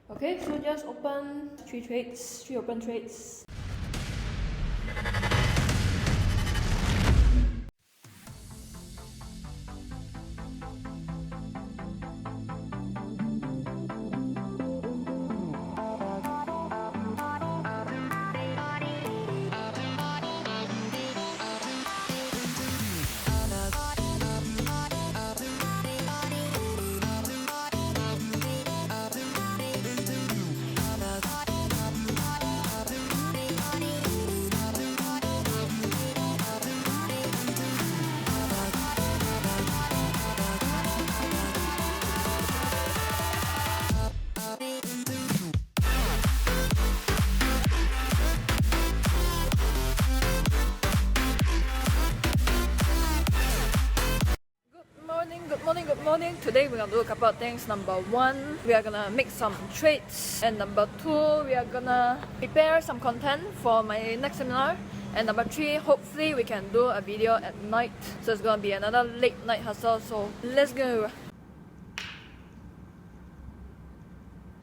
Okay, so just open 3 trades, 3 open trades. Good morning. Today we're gonna do a couple of things. Number one, we are gonna make some trades, and number two, we are gonna prepare some content for my next seminar, and number three, hopefully we can do a video at night. So it's gonna be another late night hustle. So let's go.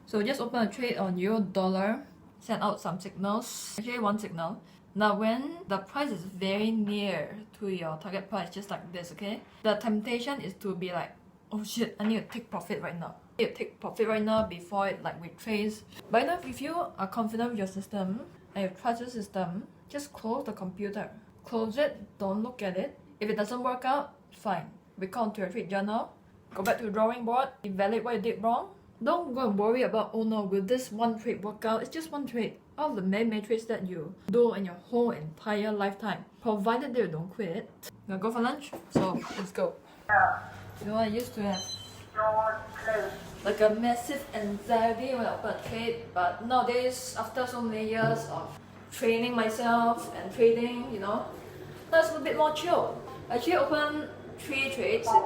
So just open a trade on euro dollar, send out some signals, actually one signal. Now when the price is very near to your target price, just like this, okay? The temptation is to be like, oh shit, I need to take profit right now. I need to take profit right now before it like retrace. But you know, if you are confident with your system and you trust your system, just close the computer. Close it, don't look at it. If it doesn't work out, fine. Recount to your trade journal, go back to the drawing board, evaluate what you did wrong. Don't go and worry about, oh no, will this one trade work out? It's just one trade. All of the many trades that you do in your whole entire lifetime, provided that you don't quit. Gonna go for lunch? So let's go. You know, I used to have like a massive anxiety when I open a trade, but nowadays, after so many years of training myself and trading, you know, that's a little bit more chill. I actually opened 3 trades in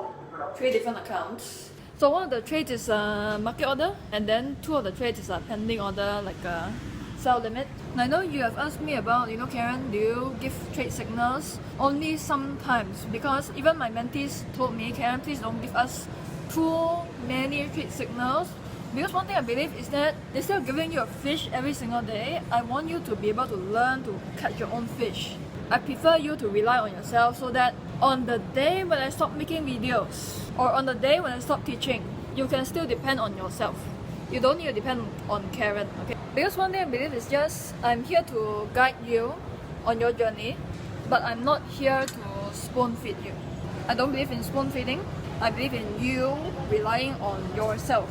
3 different accounts. So one of the trades is a market order, and then 2 of the trades is a pending order, like a sell limit. And I know you have asked me about, you know, Karen, do you give trade signals? Only sometimes, because even my mentees told me, Karen, please don't give us too many trade signals. Because one thing I believe is that instead of giving you a fish every single day, I want you to be able to learn to catch your own fish. I prefer you to rely on yourself so that on the day when I stop making videos, or on the day when I stop teaching, you can still depend on yourself. You don't need to depend on Karen, okay? Because one thing I believe is just, I'm here to guide you on your journey, but I'm not here to spoon feed you. I don't believe in spoon feeding. I believe in you relying on yourself.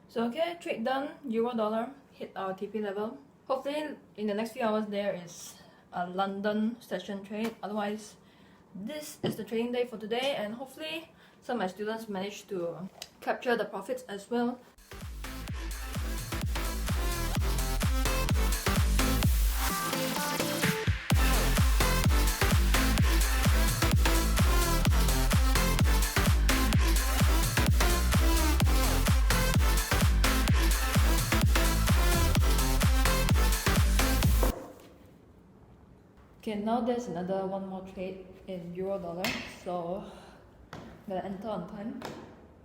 So okay, trade done, euro dollar hit our TP level. Hopefully in the next few hours there is a London session trade. Otherwise, this is the trading day for today, and hopefully some of my students manage to capture the profits as well. Okay, now there's one more trade in euro dollar, so I'm gonna enter on time.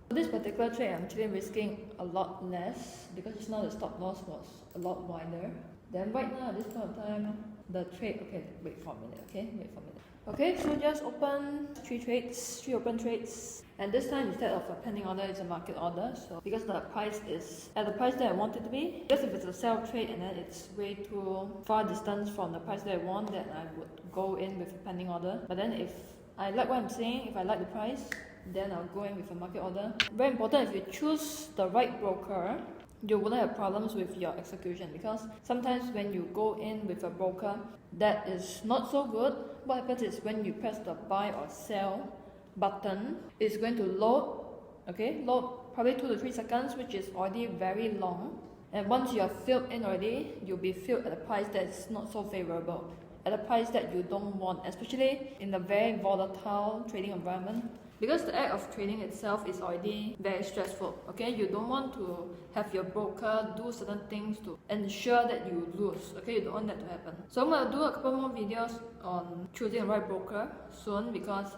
For this particular trade, I'm actually risking a lot less because just now the stop loss was a lot wider. Then right now at this point of time, the trade, okay, wait for a minute, okay, wait for a minute. Okay, so just open 3 trades, 3 open trades. And this time instead of a pending order, it's a market order. So because the price is at the price that I want it to be, just if it's a sell trade and then it's way too far distance from the price that I want, then I would go in with a pending order. But then if I like what I'm saying, if I like the price, then I'll go in with a market order. Very important, if you choose the right broker, you wouldn't have problems with your execution, because sometimes when you go in with a broker that is not so good, what happens is when you press the buy or sell button, it's going to load, okay, load probably 2 to 3 seconds, which is already very long. And once you are filled in already, you'll be filled at a price that's not so favorable, at a price that you don't want, especially in a very volatile trading environment. Because the act of trading itself is already very stressful, okay? You don't want to have your broker do certain things to ensure that you lose, okay? You don't want that to happen. So I'm gonna do a couple more videos on choosing the right broker soon, because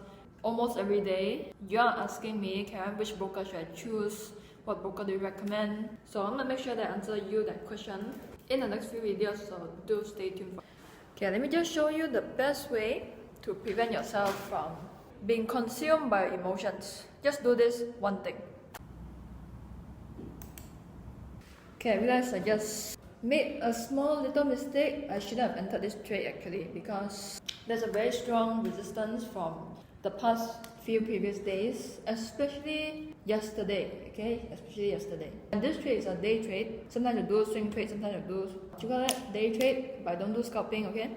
almost every day you're asking me, Karen, which broker should I choose? What broker do you recommend? So I'm gonna make sure that I answer you that question in the next few videos, so do stay tuned for. Okay, let me just show you the best way to prevent yourself from being consumed by emotions. Just do this one thing. Okay, I realized I just made a small little mistake. I shouldn't have entered this trade actually, because there's a very strong resistance from the past few previous days, especially yesterday, okay? Especially yesterday. And this trade is a day trade. Sometimes you do swing trade, sometimes you do, what you call that? Day trade, but I don't do scalping, okay?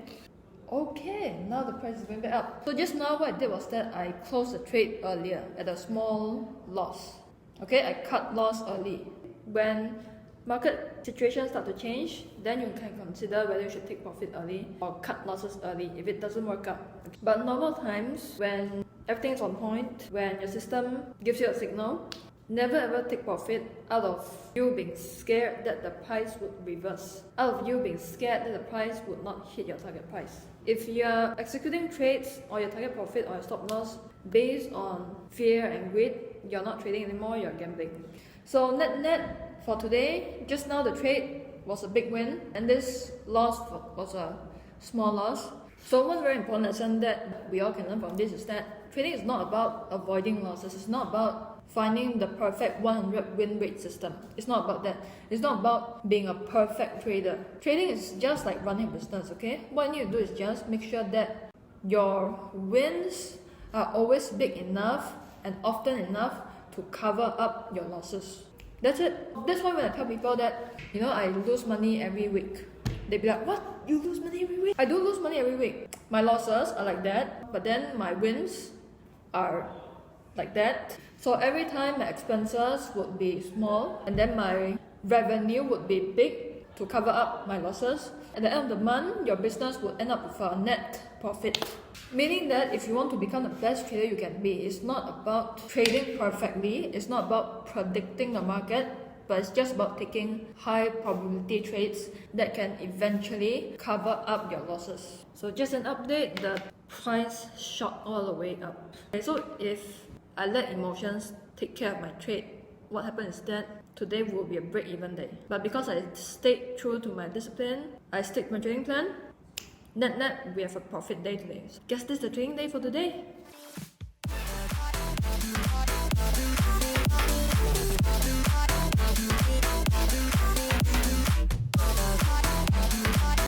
Okay, now the price is going back up. So just now what I did was that I closed the trade earlier at a small loss. Okay, I cut loss early. When market situations start to change, then you can consider whether you should take profit early or cut losses early if it doesn't work out. But normal times, when everything's on point, when your system gives you a signal, never ever take profit out of you being scared that the price would reverse, out of you being scared that the price would not hit your target price. If you are executing trades or your target profit or your stop loss based on fear and greed, you're not trading anymore, you're gambling. So net for today, just now the trade was a big win and this loss was a small loss. So one very important lesson that we all can learn from this is that trading is not about avoiding losses. It's not about finding the perfect 100 win rate system. It's not about that. It's not about being a perfect trader. Trading is just like running a business, okay? What you need to do is just make sure that your wins are always big enough and often enough to cover up your losses. That's it. That's why when I tell people that, I lose money every week, they'd be like, what? You lose money every week? I do lose money every week. My losses are like that, but then my wins are like that. So every time my expenses would be small and then my revenue would be big to cover up my losses. At the end of the month, your business would end up with a net profit. Meaning that if you want to become the best trader you can be, it's not about trading perfectly, it's not about predicting the market, but it's just about taking high probability trades that can eventually cover up your losses. So just an update, the price shot all the way up. Okay, so if I let emotions take care of my trade, what happens is that today will be a break-even day. But because I stayed true to my discipline, I stick to my trading plan, net, we have a profit day today. So guess this is the trading day for today.